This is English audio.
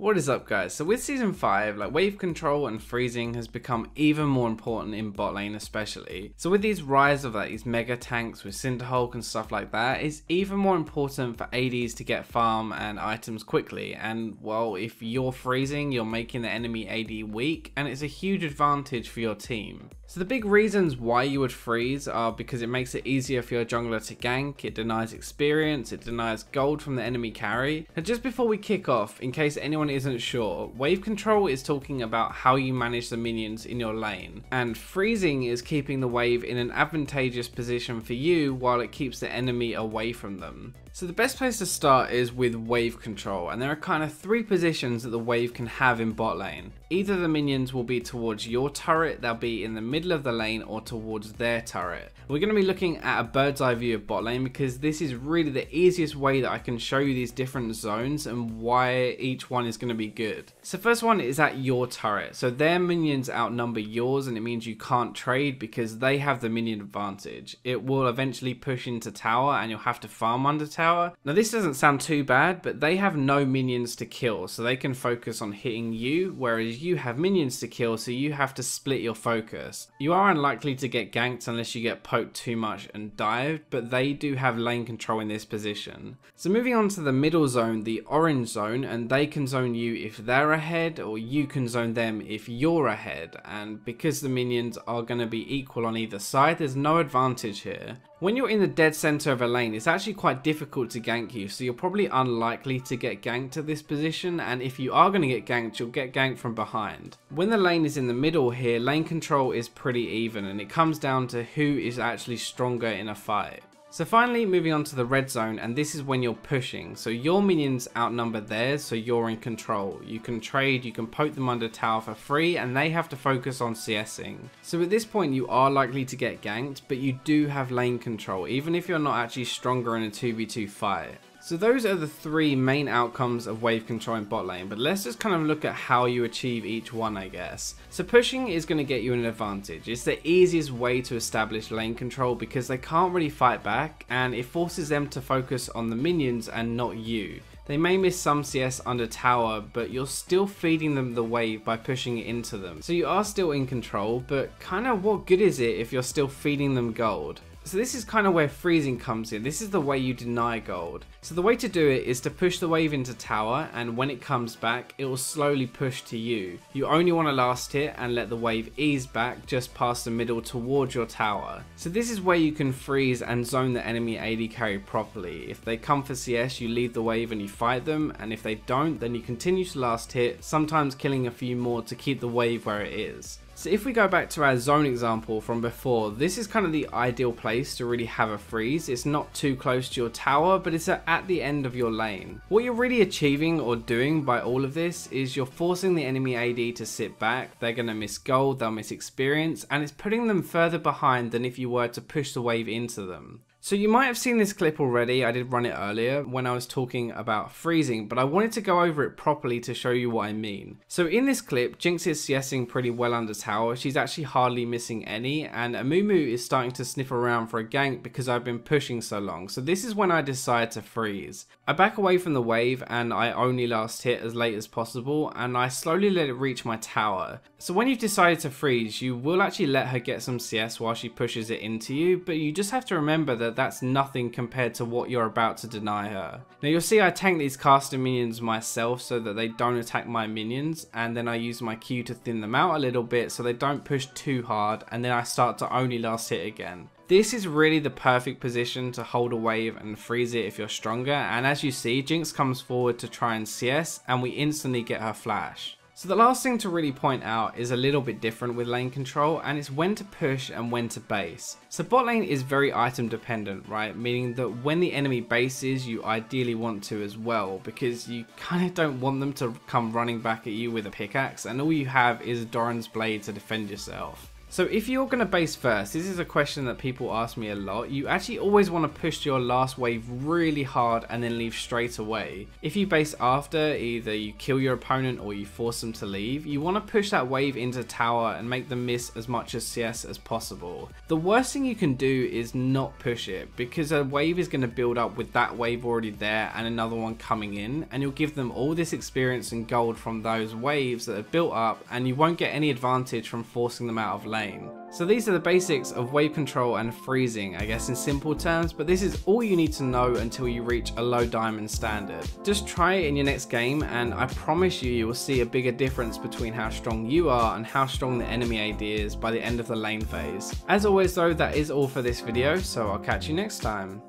What is up, guys? So with season 5, wave control and freezing has become even more important in bot lane especially. So with these rise of these mega tanks with Cinderhulk and stuff like that, it's even more important for ADs to get farm and items quickly. And well, if you're freezing, you're making the enemy AD weak, and it's a huge advantage for your team. So the big reasons why you would freeze are because it makes it easier for your jungler to gank, it denies experience, it denies gold from the enemy carry. And just before we kick off, in case anyone isn't sure, wave control is talking about how you manage the minions in your lane, and freezing is keeping the wave in an advantageous position for you while it keeps the enemy away from them. So the best place to start is with wave control, and there are kind of 3 positions that the wave can have in bot lane. Either the minions will be towards your turret, they'll be in the middle of the lane, or towards their turret. We're going to be looking at a bird's eye view of bot lane because this is really the easiest way that I can show you these different zones and why each one is going to be good. So first one is at your turret. So their minions outnumber yours, and it means you can't trade because they have the minion advantage. It will eventually push into tower and you'll have to farm under tower. Now this doesn't sound too bad, but they have no minions to kill, so they can focus on hitting you, whereas you have minions to kill, so you have to split your focus. You are unlikely to get ganked unless you get poked too much and dived, but they do have lane control in this position. So moving on to the middle zone, the orange zone, and they can zone you if they're ahead, or you can zone them if you're ahead. And because the minions are going to be equal on either side, there's no advantage here. When you're in the dead center of a lane, it's actually quite difficult to gank you, so you're probably unlikely to get ganked at this position, and if you are going to get ganked, you'll get ganked from behind. When the lane is in the middle here, lane control is pretty even, and it comes down to who is actually stronger in a fight. So finally, moving on to the red zone, and this is when you're pushing. So your minions outnumber theirs, so you're in control. You can trade, you can poke them under tower for free, and they have to focus on CSing. So at this point, you are likely to get ganked, but you do have lane control, even if you're not actually stronger in a 2v2 fight. So those are the 3 main outcomes of wave control in bot lane, but let's just kind of look at how you achieve each one, I guess. So pushing is going to get you an advantage. It's the easiest way to establish lane control because they can't really fight back, and it forces them to focus on the minions and not you. They may miss some CS under tower, but you're still feeding them the wave by pushing it into them. So you are still in control, but kind of what good is it if you're still feeding them gold? So this is kind of where freezing comes in. This is the way you deny gold. So the way to do it is to push the wave into tower, and when it comes back, it will slowly push to you. You only want to last hit and let the wave ease back just past the middle towards your tower. So this is where you can freeze and zone the enemy AD carry properly. If they come for CS, you leave the wave and you fight them, and if they don't, then you continue to last hit, sometimes killing a few more to keep the wave where it is. So if we go back to our zone example from before, this is kind of the ideal place to really have a freeze. It's not too close to your tower, but it's at the end of your lane. What you're really achieving or doing by all of this is you're forcing the enemy AD to sit back. They're going to miss gold, they'll miss experience, and it's putting them further behind than if you were to push the wave into them. So you might have seen this clip already. I did run it earlier when I was talking about freezing, but I wanted to go over it properly to show you what I mean. So in this clip, Jinx is CSing pretty well under tower. She's actually hardly missing any, and Amumu is starting to sniff around for a gank because I've been pushing so long. So this is when I decide to freeze. I back away from the wave and I only last hit as late as possible, and I slowly let it reach my tower. So when you've decided to freeze, you will actually let her get some CS while she pushes it into you, but you just have to remember that that's nothing compared to what you're about to deny her. Now you'll see I tank these caster minions myself so that they don't attack my minions, and then I use my Q to thin them out a little bit so they don't push too hard, and then I start to only last hit again. This is really the perfect position to hold a wave and freeze it if you're stronger, and as you see, Jinx comes forward to try and CS and we instantly get her flash. So the last thing to really point out is a little bit different with lane control, and it's when to push and when to base. So bot lane is very item dependent, right? Meaning that when the enemy bases, you ideally want to as well, because you kind of don't want them to come running back at you with a pickaxe, and all you have is Doran's blade to defend yourself. So if you're going to base first, this is a question that people ask me a lot, you actually always want to push your last wave really hard and then leave straight away. If you base after, either you kill your opponent or you force them to leave, you want to push that wave into tower and make them miss as much as CS as possible. The worst thing you can do is not push it, because a wave is going to build up with that wave already there and another one coming in, and you'll give them all this experience and gold from those waves that have built up, and you won't get any advantage from forcing them out of lane. So these are the basics of wave control and freezing, I guess in simple terms, but this is all you need to know until you reach a low diamond standard. Just try it in your next game and I promise you will see a bigger difference between how strong you are and how strong the enemy AD is by the end of the lane phase. As always though, that is all for this video, so I'll catch you next time.